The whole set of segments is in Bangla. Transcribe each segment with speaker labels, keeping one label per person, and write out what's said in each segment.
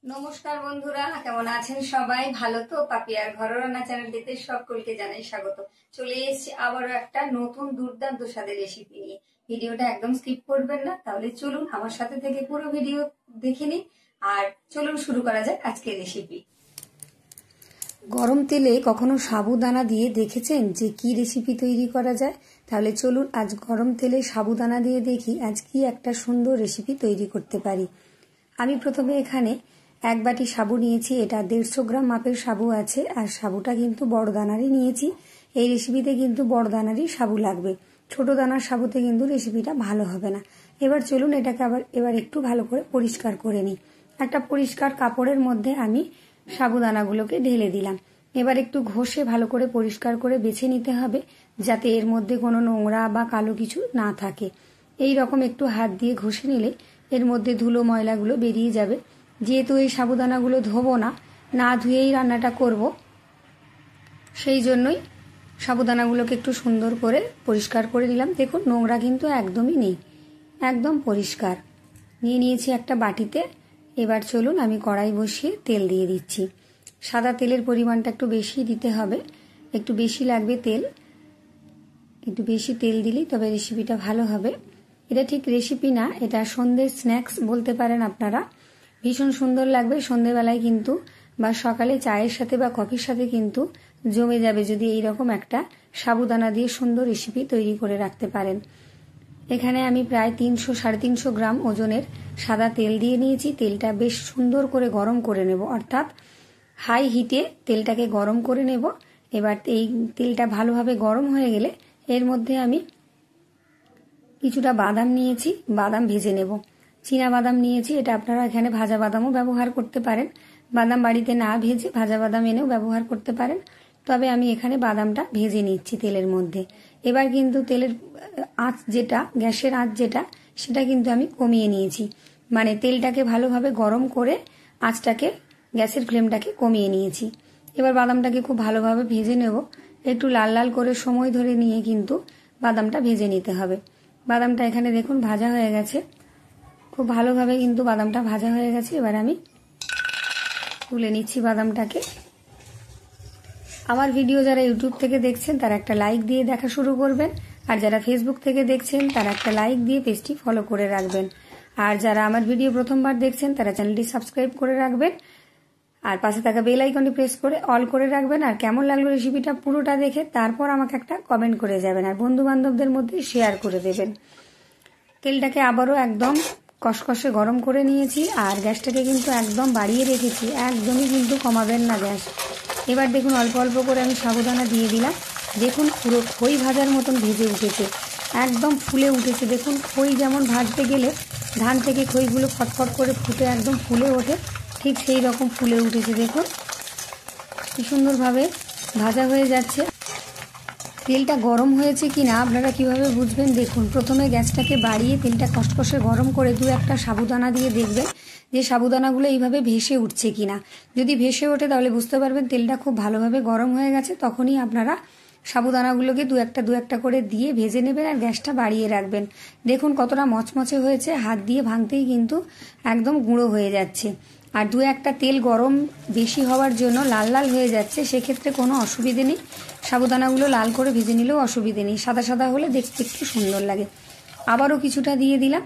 Speaker 1: নমস্কার বন্ধুরা, কেমন আছেন সবাই? ভালো তো? পাপিয়ার ঘরোয়া রান্না চ্যানেলটিতে সকলকে জানাই স্বাগত। চলে এসেছি আবারও একটা নতুন দুর্দান্ত স্বাদের রেসিপি নিয়ে। ভিডিওটা একদম স্কিপ করবেন না, তাহলে চলুন আমার সাথে থেকে পুরো ভিডিও দেখে নিন। আর চলুন শুরু করা যাক আজকের রেসিপি। গরম তেলে কখনো সাবুদানা দিয়ে দেখেছেন যে কি রেসিপি তৈরি করা যায়? তাহলে চলুন আজ গরম তেলে সাবুদানা দিয়ে দেখি আজ কি একটা সুন্দর রেসিপি তৈরি করতে পারি। আমি প্রথমে এখানে এক বাটি সাবু নিয়েছি। এটা 150 গ্রাম মাপের সাবু আছে, আর সাবুটা কিন্তু বড় দানারই নিয়েছি। এই রেসিপিতে কিন্তু বড় দানারই সাবু লাগবে, ছোট দানার সাবুতে কিন্তু রেসিপিটা ভালো হবে না। এবার চলুন এটাকে এবার একটু ভালো করে পরিষ্কার করে নিই। একটা পরিষ্কার কাপড়ের মধ্যে আমি সাবুদানাগুলোকে ঢেলে দিলাম। এবার একটু ঘষে ভালো করে পরিষ্কার করে বেছে নিতে হবে, যাতে এর মধ্যে কোনো নোংরা বা কালো কিছু না থাকে। এই রকম একটু হাত দিয়ে ঘষে নিলে এর মধ্যে ধুলো ময়লাগুলো বেরিয়ে যাবে। যেহেতু এই সাবুদানাগুলো ধোবো না ধুয়েই রান্নাটা করব, সেই জন্যই সাবুদানাগুলোকে একটু সুন্দর করে পরিষ্কার করে নিলাম। দেখুন নোংরা কিন্তু একদমই নেই, একদম পরিষ্কার। নিয়ে নিয়েছি একটা বাটিতে। এবার চলুন আমি কড়াই বসিয়ে তেল দিয়ে দিচ্ছি। সাদা তেলের পরিমাণটা একটু বেশি দিতে হবে, একটু বেশি লাগবে তেল। একটু বেশি তেল দিলেই তবে রেসিপিটা ভালো হবে। এটা ঠিক রেসিপি না, এটা সন্ধ্যের স্ন্যাক্স বলতে পারেন আপনারা। ভীষণ সুন্দর লাগবে সন্ধ্যেবেলায় কিন্তু, বা সকালে চায়ের সাথে বা কফির সাথে কিন্তু জমে যাবে যদি এইরকম একটা সাবুদানা দিয়ে সুন্দর রেসিপি তৈরি করে রাখতে পারেন। এখানে আমি প্রায় 300-350 গ্রাম ওজনের সাদা তেল দিয়ে নিয়েছি। তেলটা বেশ সুন্দর করে গরম করে নেব, অর্থাৎ হাই হিটে তেলটাকে গরম করে নেব। এবার এই তেলটা ভালোভাবে গরম হয়ে গেলে এর মধ্যে আমি কিছুটা বাদাম নিয়েছি, বাদাম ভেজে নেব। চীনা বাদাম নিয়েছি, এটা আপনারা এখানে ভাজা বাদামও ব্যবহার করতে পারেন। বাদাম বাড়িতে না ভেজে ভাজা বাদাম এনেও ব্যবহার করতে পারেন, তবে আমি এখানে বাদামটা ভেজে নিচ্ছি তেলের মধ্যে। এবার কিন্তু তেলের আঁচ যেটা, গ্যাসের আঁচ যেটা, সেটা কিন্তু আমি কমিয়ে নিয়েছি। মানে তেলটাকে ভালোভাবে গরম করে আঁচটাকে, গ্যাসের ফ্লেমটাকে কমিয়ে নিয়েছি। এবার বাদামটাকে খুব ভালোভাবে ভেজে নেব। একটু লাল লাল করে সময় ধরে নিয়ে কিন্তু বাদামটা ভেজে নিতে হবে। বাদামটা এখানে দেখুন ভাজা হয়ে গেছে, খুব ভালোভাবে কিন্তু বাদামটা ভাজা হয়ে গেছে। এবার আমি তুলে নিচ্ছি বাদামটাকে। আমার ভিডিও যারা ইউটিউব থেকে দেখছেন তারা একটা লাইক দিয়ে দেখা শুরু করবেন, আর যারা ফেসবুক থেকে দেখছেন তারা একটা লাইক দিয়ে পেজটি ফলো করে রাখবেন। আর যারা আমার ভিডিও প্রথমবার দেখছেন তারা চ্যানেলটি সাবস্ক্রাইব করে রাখবেন, আর পাশে থাকা বেল আইকনটি প্রেস করে অল করে রাখবেন। আর কেমন লাগলো রেসিপিটা পুরোটা দেখে তারপর আমাকে একটা কমেন্ট করে যাবেন, আর বন্ধু বান্ধবদের মধ্যে শেয়ার করে দেবেন। তেলটাকে আবারও একদম কষকষে গরম করে নিয়েছি, আর গ্যাসটাকে কিন্তু একদম বাড়িয়ে রেখেছি, একদমই কিন্তু কমাবেন না গ্যাস। এবার দেখুন অল্প অল্প করে আমি সাবুদানা দিয়ে দিলাম। দেখুন পুরো খই ভাজার মতন ভেজে উঠেছে, একদম ফুলে উঠেছে। দেখুন খই যেমন ভাজতে গেলে ধান থেকে খইগুলো ফটফট করে ফুটে একদম ফুলে ওঠে, ঠিক সেই রকম ফুলে উঠেছে। দেখুন কি সুন্দরভাবে ভাজা হয়ে যাচ্ছে। তেলটা গরম হয়েছে কিনা আপনারা কিভাবে বুঝবেন? দেখুন প্রথমে গ্যাসটাকে বাড়িয়ে তেলটা কষকষে গরম করে দু একটা সাবুদানা দিয়ে দেখবেন যে সাবুদানাগুলো এইভাবে ভেসে উঠছে কিনা। যদি ভেসে ওঠে তাহলে বুঝতে পারবেন তেলটা খুব ভালোভাবে গরম হয়ে গেছে। তখনই আপনারা সাবুদানাগুলোকে দু একটা করে দিয়ে ভেজে নেবেন, আর গ্যাসটা বাড়িয়ে রাখবেন। দেখুন কতটা মচমচে হয়েছে, হাত দিয়ে ভাঙতেই কিন্তু একদম গুঁড়ো হয়ে যাচ্ছে। আর দু একটা তেল গরম বেশি হওয়ার জন্য লাল লাল হয়ে যাচ্ছে, সেক্ষেত্রে কোনো অসুবিধে নেই। সাবুদানাগুলো লাল করে ভেজে নিলেও অসুবিধে নেই, সাদা সাদা হলে দেখতে একটু সুন্দর লাগে। আবারও কিছুটা দিয়ে দিলাম।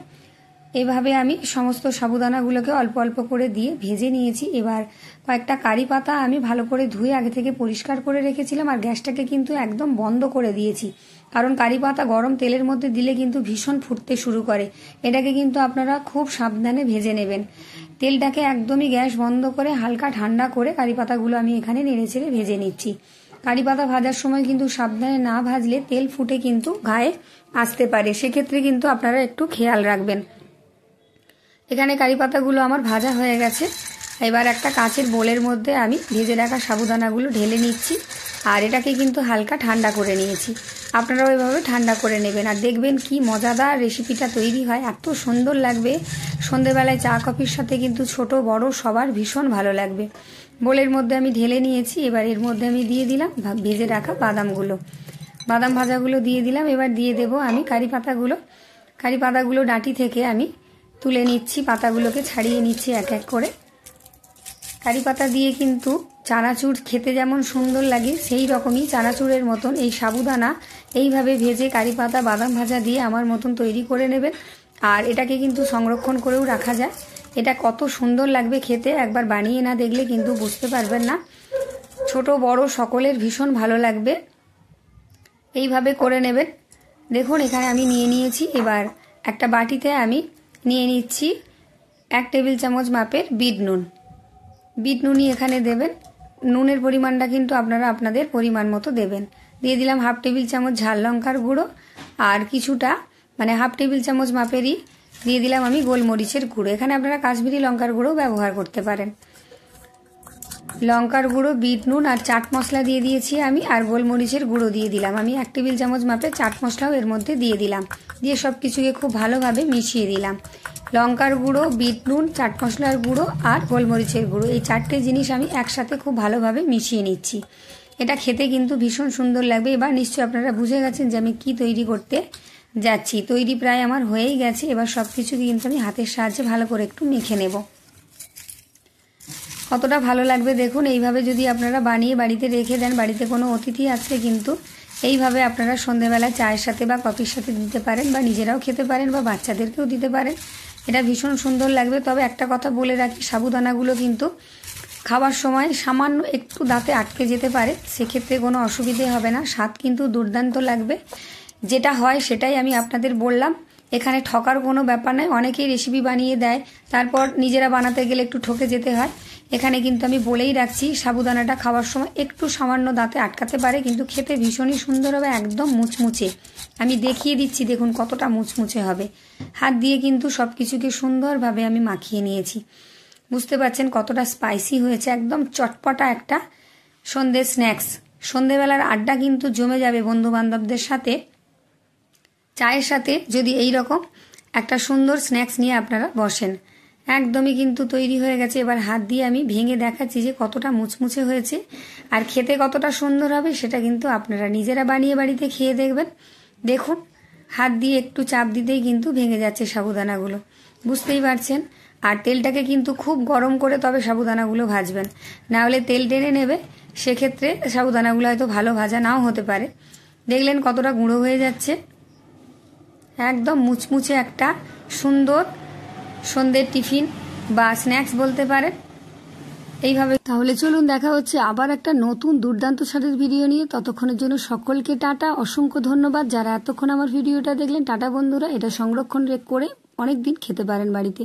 Speaker 1: এভাবে আমি সমস্ত সাবুদানাগুলোকে অল্প অল্প করে দিয়ে ভেজে নিয়েছি। এবার কয়েকটা কারি পাতা আমি ভালো করে ধুয়ে আগে থেকে পরিষ্কার করে রেখেছিলাম, আর গ্যাসটাকে কিন্তু একদম বন্ধ করে দিয়েছি, কারণ কারি পাতা গরম তেলের মধ্যে দিলে কিন্তু ভীষণ ফুটতে শুরু করে। এটাকে কিন্তু আপনারা খুব সাবধানে ভেজে নেবেন। তেলটাকে একদমই গ্যাস বন্ধ করে হালকা ঠান্ডা করে কারি পাতাগুলো আমি এখানে নেড়ে চেড়ে ভেজে নিচ্ছি। কারি পাতা ভাজার সময় কিন্তু সাবধানে না ভাজলে তেল ফুটে কিন্তু গায়ে আসতে পারে, সেক্ষেত্রে কিন্তু আপনারা একটু খেয়াল রাখবেন। এখানে কারি পাতাগুলো আমার ভাজা হয়ে গেছে। এবার একটা কাচের বোলের মধ্যে আমি ভেজে রাখা সাবুদানাগুলো ঢেলে নিচ্ছি, আর এটাকে কিন্তু হালকা ঠান্ডা করে নিয়েছি। আপনারাও এভাবে ঠান্ডা করে নেবেন, আর দেখবেন কি মজাদার রেসিপিটা তৈরি হয়, এত সুন্দর লাগবে। সন্ধেবেলায় চা কফির সাথে কিন্তু ছোট বড় সবার ভীষণ ভালো লাগবে। বোলের মধ্যে আমি ঢেলে নিয়েছি। এবার এর মধ্যে আমি দিয়ে দিলাম ভেজে রাখা বাদামগুলো, বাদাম ভাজাগুলো দিয়ে দিলাম। এবার দিয়ে দেব আমি কারি পাতাগুলো ডাঁটি থেকে আমি তুলে নিচ্ছি, পাতাগুলোকে ছাড়িয়ে নিচ্ছি এক এক করে। কারি পাতা দিয়ে কিন্তু চানাচুর খেতে যেমন সুন্দর লাগে সেই রকমই চানাচুরের মতন এই সাবুদানা এইভাবে ভেজে কারি পাতা বাদাম ভাজা দিয়ে আমার মতন তৈরি করে নেবেন। আর এটাকে কিন্তু সংরক্ষণ করেও রাখা যায়। এটা কত সুন্দর লাগবে খেতে, একবার বানিয়ে না দেখলে কিন্তু বুঝতে পারবেন না। ছোট বড় সকলের ভীষণ ভালো লাগবে, এইভাবে করে নেবেন। দেখুন এখানে আমি নিয়ে নিয়েছি। এবার একটা বাটিতে আমি নিয়ে নিচ্ছি 1 টেবিল চামচ মাপের বিট নুন। বিট নুনই এখানে দেবেন। নুনের পরিমাণটা কিন্তু আপনারা আপনাদের পরিমাণ মতো দেবেন। দিয়ে দিলাম 1/2 টেবিল চামচ ঝাল লঙ্কার গুঁড়ো, আর কিছুটা 1/2 টেবিল চামচ মাপেরই দিয়ে দিলাম আমি গোলমরিচের গুঁড়ো। এখানে আপনারা কাশ্মীরি লঙ্কার গুঁড়ো ব্যবহার করতে পারেন। লঙ্কার গুঁড়ো, বিট নুন আর চাট মশলা দিয়ে দিয়েছি আমি, আর গোলমরিচের গুঁড়ো দিয়ে দিলাম আমি 1 টেবিল চামচ মাপে। চাট মশলাও এর মধ্যে দিয়ে দিলাম, দিয়ে সব কিছুকে খুব ভালোভাবে মিশিয়ে দিলাম। লঙ্কার গুঁড়ো, বিট নুন, চাট মশলার গুঁড়ো আর গোলমরিচের গুঁড়ো, এই 4টে জিনিস আমি একসাথে খুব ভালোভাবে মিশিয়ে নিচ্ছি। এটা খেতে কিন্তু ভীষণ সুন্দর লাগবে। এবার নিশ্চয়ই আপনারা বুঝে গেছেন যে আমি কি তৈরি করতে যাচ্ছি। তৈরি প্রায় আমার হয়েই গেছে। এবার সব কিছুকে কিন্তু আমি হাতের সাহায্যে ভালো করে একটু মেখে নেব। কতটা ভালো লাগবে দেখুন। এইভাবে যদি আপনারা বানিয়ে বাড়িতে রেখে দেন, বাড়িতে কোনো অতিথি আসলে কিন্তু এইভাবে আপনারা সন্ধেবেলা চায়ের সাথে বা কফির সাথে দিতে পারেন, বা নিজেরাও খেতে পারেন, বা বাচ্চাদেরকেও দিতে পারেন। এটা ভীষণ সুন্দর লাগবে। তবে একটা কথা বলে রাখি, সাবুদানাগুলো কিন্তু খাবার সময় সামান্য একটু দাঁতে আটকে যেতে পারে, সেক্ষেত্রে কোনো অসুবিধে হবে না। স্বাদ কিন্তু দুর্দান্ত লাগবে। যেটা হয় সেটাই আমি আপনাদের বললাম, এখানে ঠকার কোনো ব্যাপার নয়। অনেকেই রেসিপি বানিয়ে দেয়, তারপর নিজেরা বানাতে গেলে একটু ঠকে যেতে হয়। এখানে কিন্তু আমি বলেই রাখছি, সাবুদানাটা খাওয়ার সময় একটু সামান্য দাঁতে আটকাতে পারে, কিন্তু খেতে ভীষণই সুন্দর হবে, একদম মুচমুচে। আমি দেখিয়ে দিচ্ছি, দেখুন কতটা মুচমুচে হবে। হাত দিয়ে কিন্তু সব কিছুকে সুন্দরভাবে আমি মাখিয়ে নিয়েছি। বুঝতে পারছেন কতটা স্পাইসি হয়েছে, একদম চটপটা একটা সন্ধ্যের স্ন্যাক্স। সন্ধ্যেবেলার আড্ডা কিন্তু জমে যাবে বন্ধু বান্ধবদের সাথে। চায়ের সাথে যদি এই রকম একটা সুন্দর স্ন্যাক্স নিয়ে আপনারা বসেন, একদমই কিন্তু তৈরি হয়ে গেছে। এবার হাত দিয়ে আমি ভেঙে দেখাচ্ছি যে কতটা মুচমুচে হয়েছে, আর খেতে কতটা সুন্দর হবে সেটা কিন্তু আপনারা নিজেরা বানিয়ে বাড়িতে খেয়ে দেখবেন। দেখুন হাত দিয়ে একটু চাপ দিতেই কিন্তু ভেঙে যাচ্ছে সাবুদানাগুলো, বুঝতেই পারছেন। আর তেলটাকে কিন্তু খুব গরম করে তবে সাবুদানাগুলো ভাজবেন, না হলে তেল টেনে নেবে, সেক্ষেত্রে সাবুদানাগুলো হয়তো ভালো ভাজা নাও হতে পারে। দেখলেন কতটা গুঁড়ো হয়ে যাচ্ছে, একদম মুচমুচে একটা সুন্দর সন্ধ্যের টিফিন বা স্ন্যাক্স বলতে পারেন এইভাবে। তাহলে চলুন দেখা হচ্ছে আবার একটা নতুন দুর্দান্ত স্বাদের ভিডিও নিয়ে। ততক্ষণের জন্য সকলকে টাটা, অসংখ্য ধন্যবাদ। যারা এতক্ষণ আমার ভিডিওটা দেখলেন, টাটা বন্ধুরা। এটা সংরক্ষণ করে অনেক দিন খেতে পারেন বাড়িতে।